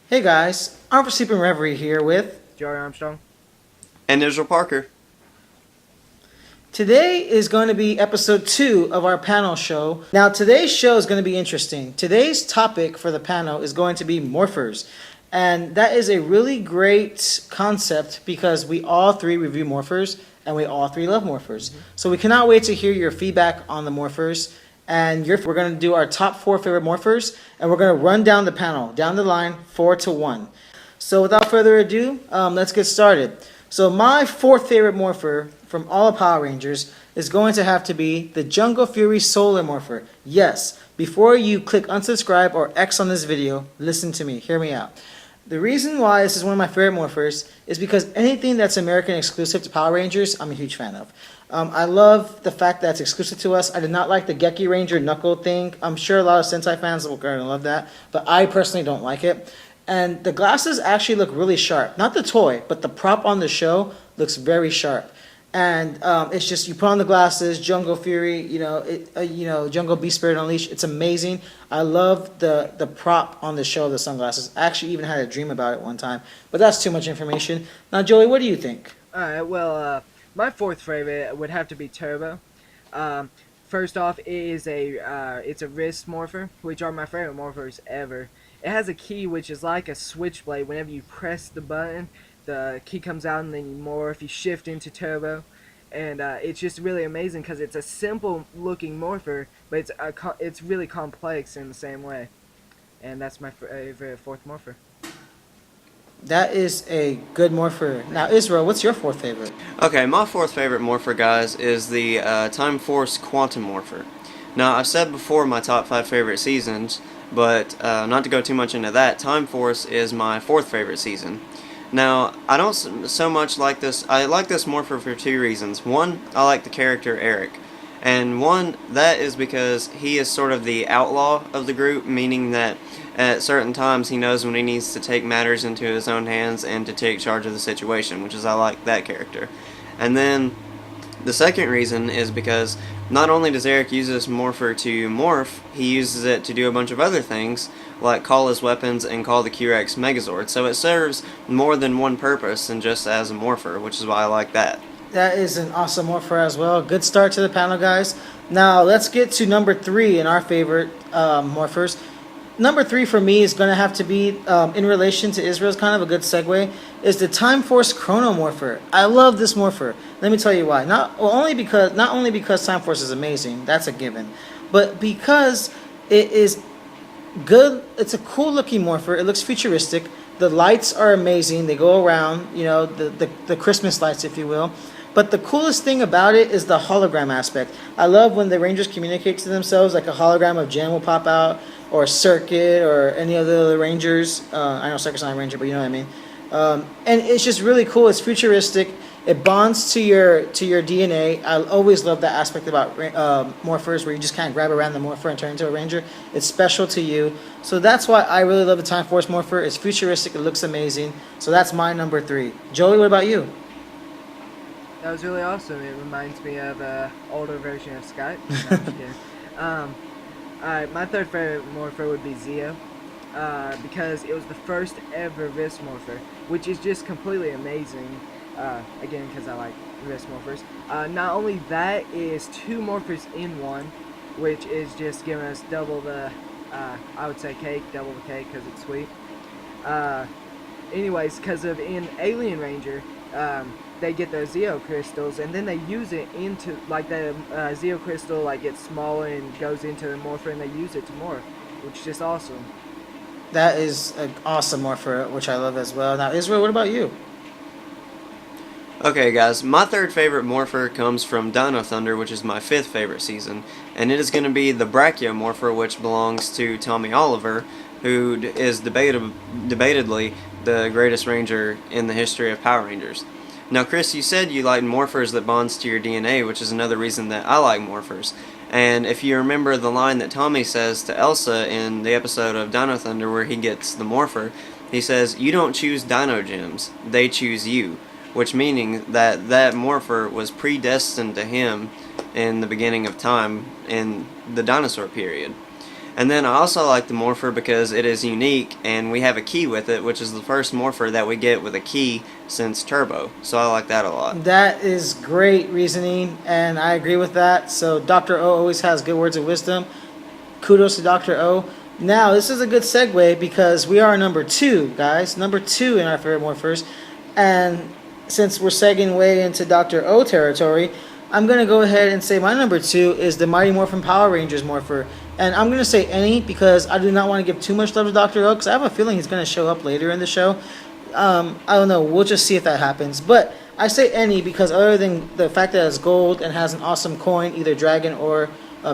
Hey guys, I'm for Sleeping Reverie here with. Joey Armstrong. And Israel Parker. Today is going to be episode 2 of our panel show. Now, today's show is going to be interesting. Today's topic for the panel is going to be morphers. And that is a really great concept because we all three review morphers and we all three love morphers. So we cannot wait to hear your feedback on the morphers. And we're going to do our top 4 favorite morphers and we're going to run down the panel, down the line, 4-1. So without further ado, let's get started. So my 4th favorite morpher from all Power Rangers is going to have to be the Jungle Fury Solar Morpher. Yes, before you click unsubscribe or X on this video, listen to me, hear me out. The reason why this is one of my favorite morphers is because anything that's American exclusive to Power Rangers, I'm a huge fan of. I love the fact that it's exclusive to us. I did not like the Geki Ranger Knuckle thing. I'm sure a lot of Sentai fans will love that, but I personally don't like it. And the glasses actually look really sharp. Not the toy, but the prop on the show looks very sharp. And it's just, you put on the glasses, Jungle Fury, Jungle Beast Spirit Unleashed. It's amazing. I love the prop on the show, the sunglasses. I actually even had a dream about it one time. But that's too much information. Now, Joey, what do you think? Alright, well, my 4th favorite would have to be Turbo. First off, it's a wrist morpher, which are my favorite morphers ever. It has a key which is like a switchblade. Whenever you press the button, the key comes out and then you morph, you shift into Turbo. And it's just really amazing because it's a simple looking morpher, but it's really complex in the same way. And that's my favorite 4th morpher. That is a good morpher. Now, Israel, what's your 4th favorite? Okay, my 4th favorite morpher, guys, is the Time Force Quantum Morpher. Now, I've said before my top 5 favorite seasons, but not to go too much into that, Time Force is my 4th favorite season. Now, I don't so much like this. I like this morpher for 2 reasons. One, I like the character Eric. And one, that is because he is sort of the outlaw of the group, meaning that at certain times he knows when he needs to take matters into his own hands and to take charge of the situation, which is I like that character. And then the second reason is because not only does Eric use this morpher to morph, he uses it to do a bunch of other things, like call his weapons and call the Q-Rex Megazord. So it serves more than one purpose than just as a morpher, which is why I like that. That is an awesome morpher as well. Good start to the panel, guys. Now, let's get to number 3 in our favorite morphers. Number 3 for me is going to have to be, in relation to Israel's, kind of a good segue, is the Time Force Chrono Morpher. I love this morpher. Let me tell you why. Not only because Time Force is amazing, that's a given, but because it is good. It's a cool looking morpher. It looks futuristic. The lights are amazing. They go around, the Christmas lights, if you will. But the coolest thing about it is the hologram aspect. I love when the Rangers communicate to themselves, like a hologram of Jan will pop out, or Circuit, or any of the other Rangers. I know Circuit's not a Ranger, but you know what I mean. And it's just really cool. It's futuristic. It bonds to your DNA. I always love that aspect about morphers, where you just kind of grab a random morpher and turn into a Ranger. It's special to you. So that's why I really love the Time Force morpher. It's futuristic. It looks amazing. So that's my number 3. Joey, what about you? That was really awesome. It reminds me of an older version of Skype. No, I'm just kidding. Alright, my 3rd favorite morpher would be Zeo. Because it was the first ever wrist morpher, which is just completely amazing. Again, because I like wrist morphers. Not only that, is 2 morphers in one, which is just giving us double the, I would say double the cake, because it's sweet. Anyways, because in Alien Ranger, they get those Zeo crystals, and then they use it into, like, the Zeo crystal, like, gets smaller and goes into the morpher, and they use it to morph, which is just awesome. That is an awesome morpher, which I love as well. Now, Israel, what about you? Okay, guys, my 3rd favorite morpher comes from Dino Thunder, which is my 5th favorite season, and it is going to be the Brachio morpher, which belongs to Tommy Oliver, who is debatedly the greatest Ranger in the history of Power Rangers. Now, Chris, you said you like morphers that bonds to your DNA, which is another reason that I like morphers. And if you remember the line that Tommy says to Elsa in the episode of Dino Thunder where he gets the morpher, he says, "You don't choose dino gems, they choose you," which meaning that morpher was predestined to him in the beginning of time in the dinosaur period. And then I also like the morpher because it is unique and we have a key with it, which is the first morpher that we get with a key since Turbo. So I like that a lot. That is great reasoning, and I agree with that. So Dr. O always has good words of wisdom. Kudos to Dr. O. Now, this is a good segue because we are number 2, guys. Number 2 in our favorite morphers. And since we're segueing way into Dr. O territory, I'm going to go ahead and say my number 2 is the Mighty Morphin Power Rangers morpher. And I'm going to say any because I do not want to give too much love to Dr. O because I have a feeling he's going to show up later in the show. I don't know. We'll just see if that happens. But I say any because other than the fact that it's gold and has an awesome coin, either dragon or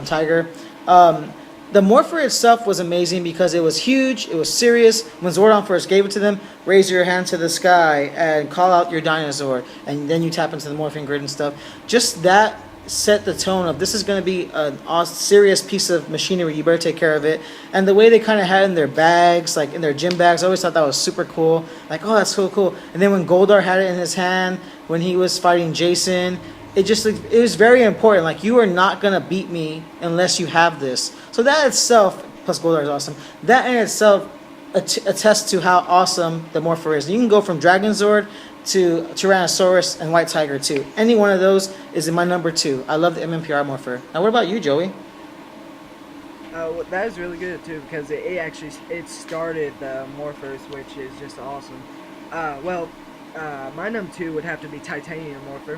tiger, the morpher itself was amazing because it was huge, it was serious. When Zordon first gave it to them, raise your hand to the sky and call out your dinosaur, and then you tap into the morphing grid and stuff. Just that set the tone of this is going to be a serious piece of machinery, you better take care of it. And the way they kind of had it in their bags, like in their gym bags, I always thought that was super cool. Like, oh, that's so cool. And then when Goldar had it in his hand, when he was fighting Jason, it was very important. Like, you are not going to beat me unless you have this. So that itself, plus Goldar is awesome, that in itself attests to how awesome the morpher is. You can go from Dragon Zord to Tyrannosaurus and White Tiger too. Any one of those is in my number 2. I love the MMPR morpher. Now what about you, Joey? Well, that is really good too because it actually started the morphers, which is just awesome. My number 2 would have to be Titanium Morpher.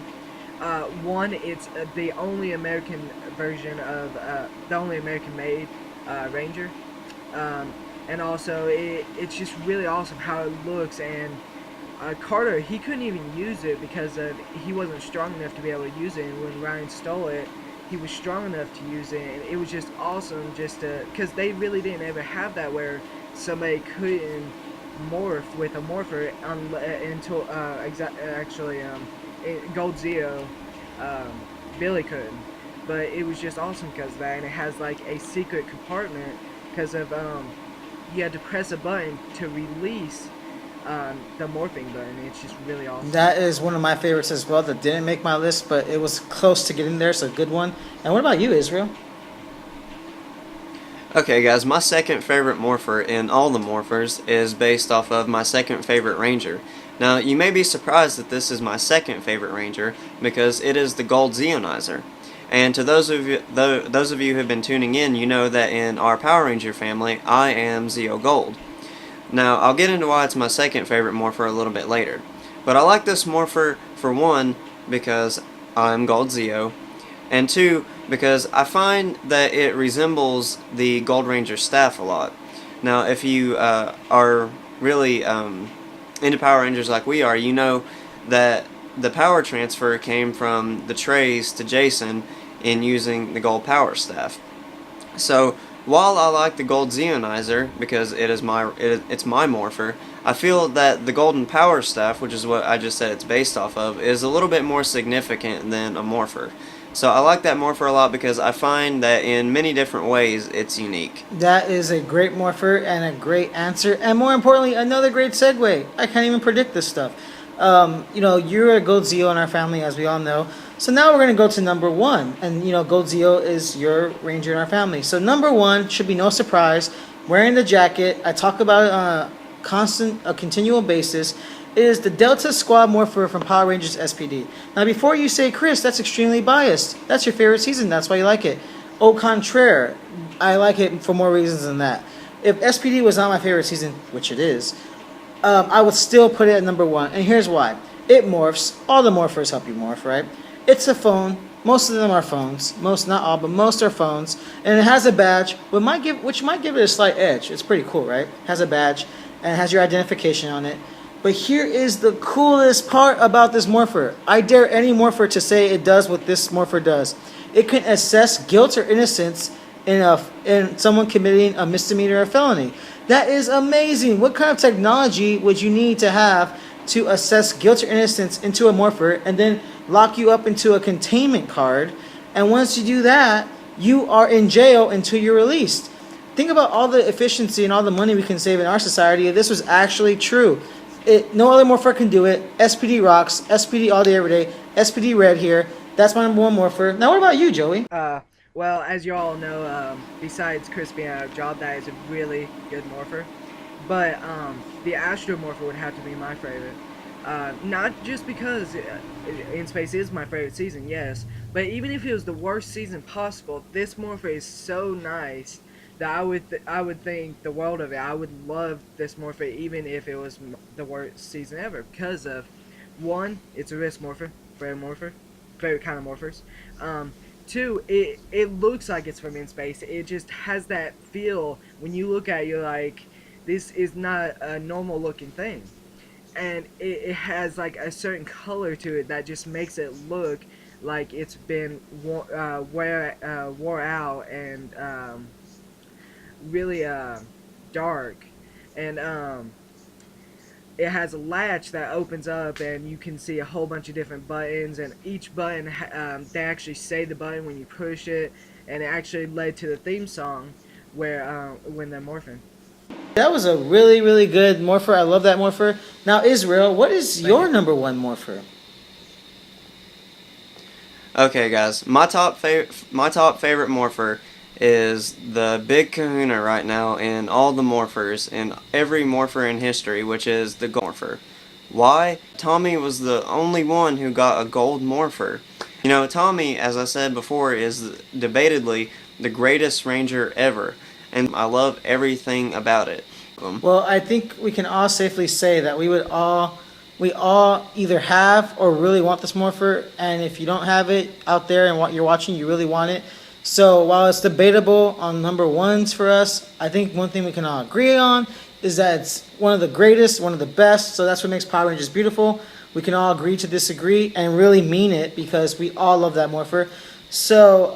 One, it's the only American version of the only American-made Ranger, and also it's just really awesome how it looks. And Carter, he couldn't even use it because he wasn't strong enough to be able to use it. And when Ryan stole it, he was strong enough to use it, and it was just awesome. Just because they really didn't ever have that where somebody couldn't morph with a morpher until Gold Zeo, Billy could, but it was just awesome because of that, and it has like a secret compartment because of you had to press a button to release the morphing button. It's just really awesome. That is one of my favorites as well. That didn't make my list, but it was close to getting there, so good one. And what about you, Israel? Okay guys, my second favorite morpher in all the morphers is based off of my second favorite Ranger. Now, you may be surprised that this is my second favorite Ranger because it is the Gold Zeonizer. And to those of you who have been tuning in, you know that in our Power Ranger family, I am Zeo Gold. Now, I'll get into why it's my second favorite morpher a little bit later. But I like this morpher for one, because I'm Gold Zeo, and two, because I find that it resembles the Gold Ranger staff a lot. Now, if you are really into Power Rangers like we are, you know that the power transfer came from the Trays to Jason in using the Gold Power Staff. So, while I like the Gold Zeonizer because it's my morpher, I feel that the Golden Power Staff, which is what I just said it's based off of, is a little bit more significant than a morpher. So I like that morpher a lot because I find that in many different ways it's unique. That is a great morpher and a great answer, and more importantly, another great segue. I can't even predict this stuff. You're a Gold Zeo in our family, as we all know. So now we're going to go to number 1. And, Gold Zeo is your Ranger in our family. So number 1 should be no surprise. Wearing the jacket. I talk about it on a continual basis. It is the Delta Squad Morpher from Power Rangers SPD. Now, before you say, Chris, that's extremely biased. That's your favorite season. That's why you like it. Au contraire, I like it for more reasons than that. If SPD was not my favorite season, which it is, I would still put it at number 1. And here's why. It morphs. All the morphers help you morph, right? It's a phone. Most of them are phones. Most, not all, but most are phones. And it has a badge, which might give it a slight edge. It's pretty cool, right? It has a badge, and it has your identification on it. But here is the coolest part about this morpher. I dare any morpher to say it does what this morpher does. It can assess guilt or innocence in someone committing a misdemeanor or felony. That is amazing. What kind of technology would you need to have to assess guilt or innocence into a morpher and then lock you up into a containment card? And once you do that, you are in jail until you're released. Think about all the efficiency and all the money we can save in our society if this was actually true. No other morpher can do it. SPD rocks. SPD all day, every day. SPD red here. That's my number 1 morpher. Now, what about you, Joey? Well, as you all know, besides Chris being out of job, that is a really good morpher. But the Astromorpher would have to be my favorite. Not just because In Space is my favorite season, yes, but even if it was the worst season possible, this morpher is so nice that I would think the world of it. I would love this morpher even if it was the worst season ever because of one, it's a wrist morpher, favorite kind of morphers. Um, Two, it looks like it's from in space. It just has that feel when you look at it, you're like, this is not a normal looking thing. And it has like a certain color to it that just makes it look like it's been wore out and really dark. And it has a latch that opens up and you can see a whole bunch of different buttons, and each button they actually say the button when you push it, and it actually led to the theme song where when they're morphing. That was a really, really good morpher. I love that morpher. Now, Israel, what is Thank your you. number one morpher? Okay, guys, my top favorite morpher is the big kahuna right now in all the morphers, in every morpher in history, which is the gold morpher. Why? Tommy was the only one who got a gold morpher. You know, Tommy, as I said before, is debatedly the greatest ranger ever, and I love everything about it. Well, I think we can all safely say that we all either have or really want this morpher, and if you don't have it out there and what you're watching, you really want it. So while it's debatable on number ones for us, I think one thing we can all agree on is that it's one of the greatest, one of the best. So that's what makes Power Rangers beautiful. We can all agree to disagree and really mean it because we all love that morpher. So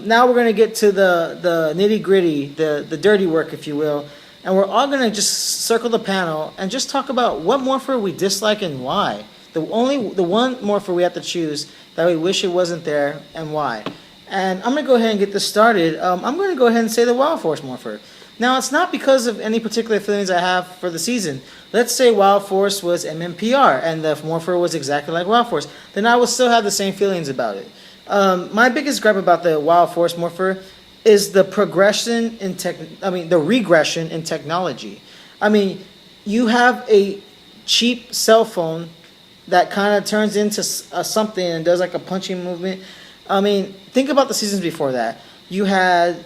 now we're gonna get to the nitty gritty, the dirty work, if you will, and we're all gonna just circle the panel and just talk about what morpher we dislike and why. The one morpher we have to choose that we wish it wasn't there and why. And I'm gonna go ahead and get this started. I'm gonna go ahead and say the Wild Force morpher. Now it's not because of any particular feelings I have for the season. Let's say Wild Force was MMPR and the morpher was exactly like Wild Force, then I would still have the same feelings about it. My biggest gripe about the Wild Force morpher is the progression in the regression in technology. I mean, you have a cheap cell phone that kind of turns into something and does like a punching movement. I mean, think about the seasons before that. You had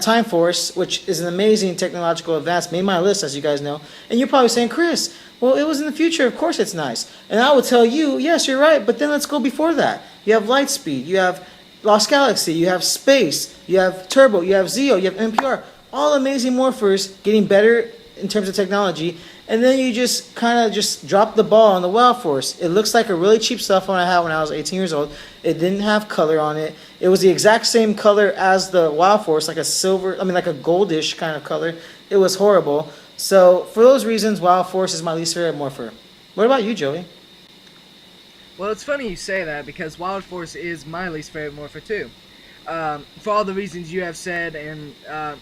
Time Force, which is an amazing technological advance, made my list as you guys know. And you're probably saying, Chris, well, it was in the future. Of course, it's nice. And I would tell you, yes, you're right. But then let's go before that. You have Lightspeed. You have Lost Galaxy. You have Space. You have Turbo. You have Zeo. You have NPR. All amazing morphers getting better in terms of technology. And then you just kind of just drop the ball on the Wild Force. It looks like a really cheap cell phone I had when I was 18 years old. It didn't have color on it. It was the exact same color as the Wild Force, like like a goldish kind of color. It was horrible. So for those reasons, Wild Force is my least favorite morpher. What about you, Joey? Well, it's funny you say that because Wild Force is my least favorite morpher too. For all the reasons you have said, and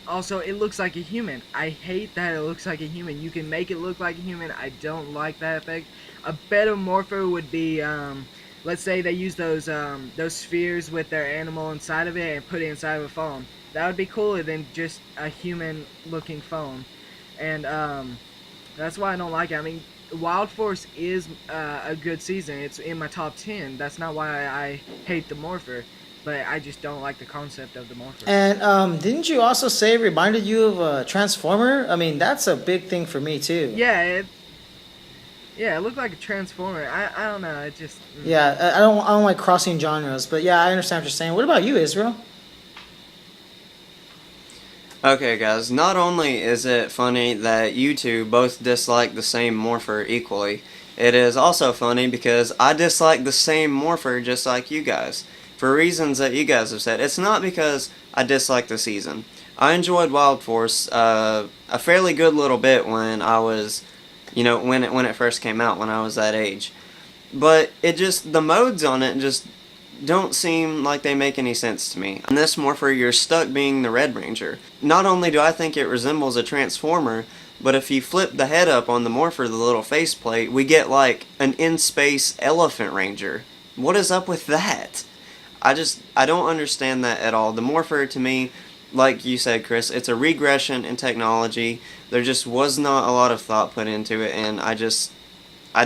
also it looks like a human. I hate that it looks like a human. You can make it look like a human. I don't like that effect. A better morpher would be, let's say they use those spheres with their animal inside of it and put it inside of a phone. That would be cooler than just a human-looking phone, and that's why I don't like it. I mean, Wild Force is a good season. It's in my top 10. That's not why I hate the morpher. But I just don't like the concept of the morpher. And didn't you also say it reminded you of a Transformer? I mean, that's a big thing for me too. Yeah, it looked like a Transformer. I don't know. It just Yeah, I don't like crossing genres, but yeah, I understand what you're saying. What about you, Israel? Okay, guys, not only is it funny that you two both dislike the same morpher equally, it is also funny because I dislike the same morpher just like you guys. For reasons that you guys have said. It's not because I dislike the season. I enjoyed Wild Force a fairly good little bit when I was, when it first came out, when I was that age. But the modes on it just don't seem like they make any sense to me. In this morpher, you're stuck being the Red Ranger. Not only do I think it resembles a Transformer, but if you flip the head up on the morpher, the little faceplate, we get like an in-space Elephant Ranger. What is up with that? I don't understand that at all. The Morpher, to me, like you said, Chris, it's a regression in technology. There just was not a lot of thought put into it, and I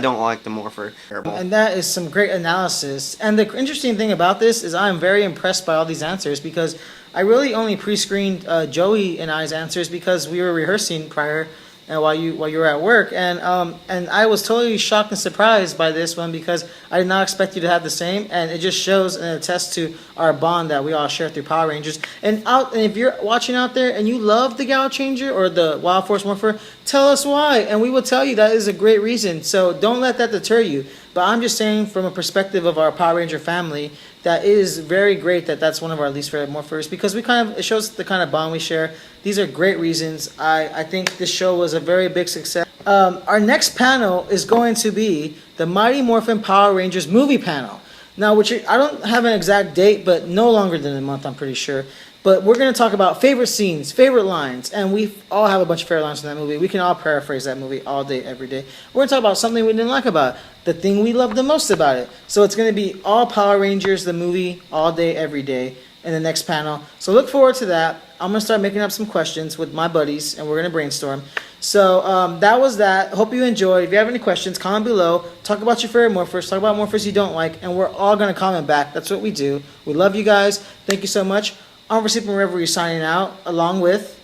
don't like the Morpher. And that is some great analysis. And the interesting thing about this is I'm very impressed by all these answers because I really only pre-screened Joey and I's answers because we were rehearsing prior while you were at work, and I was totally shocked and surprised by this one because I did not expect you to have the same, and it just shows and attests to our bond that we all share through Power Rangers. And if you're watching out there and you love the Gal Changer or the Wild Force Morpher, tell us why, and we will tell you that is a great reason. So don't let that deter you. But I'm just saying from a perspective of our Power Ranger family, that it is very great that that's one of our least favorite morphers because it shows the kind of bond we share. These are great reasons. I think this show was a very big success. Our next panel is going to be the Mighty Morphin Power Rangers movie panel. Now, I don't have an exact date, but no longer than a month, I'm pretty sure. But we're going to talk about favorite scenes, favorite lines, and we all have a bunch of favorite lines in that movie. We can all paraphrase that movie all day, every day. We're going to talk about something we didn't like about it, the thing we loved the most about it. So it's going to be all Power Rangers, the movie, all day, every day in the next panel. So look forward to that. I'm going to start making up some questions with my buddies, and we're going to brainstorm. So that was that. Hope you enjoyed. If you have any questions, comment below. Talk about your favorite morphers. Talk about morphers you don't like, and we're all going to comment back. That's what we do. We love you guys. Thank you so much. On for Sleeping Reverie signing out, along with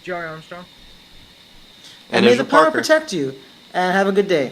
Joey Armstrong. And may the power protect you. And have a good day.